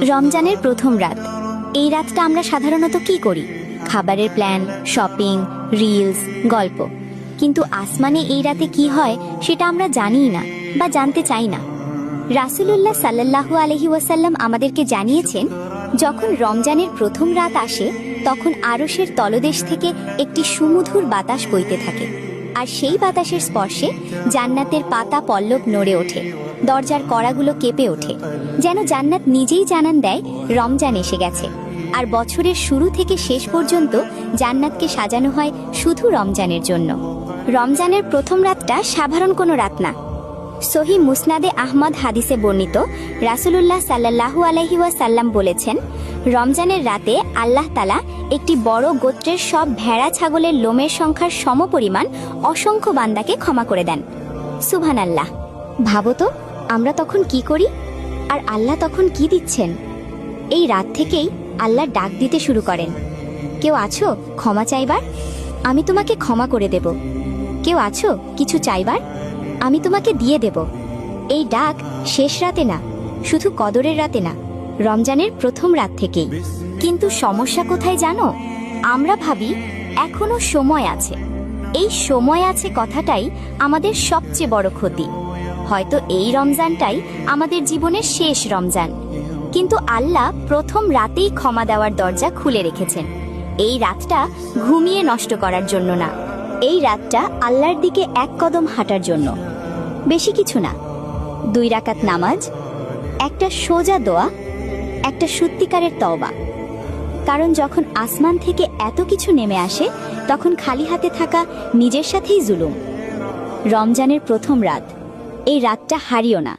রমজানের প্রথম রাত। এই রাতটা আমরা সাধারণত কি করি? খাবারের প্ল্যান, শপিং, রিলস, গল্প। কিন্তু আসমানে এই রাতে কি হয় সেটা আমরা জানিই না বা জানতে চাই না। রাসূলুল্লাহ সাল্লাল্লাহু আলাইহি ওয়াসাল্লাম আমাদেরকে জানিয়েছেন, যখন রমজানের প্রথম রাত আসে তখন আরশের তলদেশ থেকে একটি সুমধুর বাতাস বইতে থাকে, আর সেই বাতাসের স্পর্শে জান্নাতের পাতা পল্লব নড়ে ওঠে, দরজার কড়াগুলো কেঁপে ওঠে, যেন জান্নাত নিজেই জানান দেয় রমজান এসে গেছে। আর বছরের শুরু থেকে শেষ পর্যন্ত জান্নাতকে সাজানো হয় শুধু রমজানের জন্য। রমজানের প্রথম রাতটা সাধারণ কোনো রাত না। সহিহ মুসনাদে আহমদ হাদিসে বর্ণিত, রাসূলুল্লাহ সাল্লাল্লাহু আলাইহি ওয়াসাল্লাম বলেছেন, রমজানের রাতে আল্লাহ তাআলা একটি বড় গোত্রের সব ভেড়া ছাগলের লোমের সংখ্যার সমপরিমাণ অসংখ্য বান্দাকে ক্ষমা করে দেন। সুবহানাল্লাহ। ভাবো তো, আমরা তখন কি করি আর আল্লাহ তখন কি দিচ্ছেন। এই রাত থেকেই আল্লাহ ডাক দিতে শুরু করেন, কেউ আছো ক্ষমা চাইবার? আমি তোমাকে ক্ষমা করে দেব। কেউ আছো কিছু চাইবার? আমি তোমাকে দিয়ে দেব। এই ডাক শেষ রাতে না, শুধু কদরের রাতে না, রমজানের প্রথম রাত থেকেই। কিন্তু সমস্যা কোথায় জানো? আমরা ভাবি এখনো সময় আছে। এই সময় আছে কথাটাই আমাদের সবচেয়ে বড় ক্ষতি। হয়তো এই রমজানটাই আমাদের জীবনের শেষ রমজান, কিন্তু আল্লাহ প্রথম রাতেই ক্ষমা দেওয়ার দরজা খুলে রেখেছেন। এই রাতটা ঘুমিয়ে নষ্ট করার জন্য না, এই রাতটা আল্লাহর দিকে এক কদম হাঁটার জন্য। বেশি কিছু না, 2 রাকাত নামাজ, একটা সোজা দোয়া, একটা সত্যিকারের তওবা। কারণ যখন আসমান থেকে এত কিছু নেমে আসে তখন খালি হাতে থাকা নিজের সাথেই জুলুম। রমজানের প্রথম রাত, এই রাতটা হারিও না।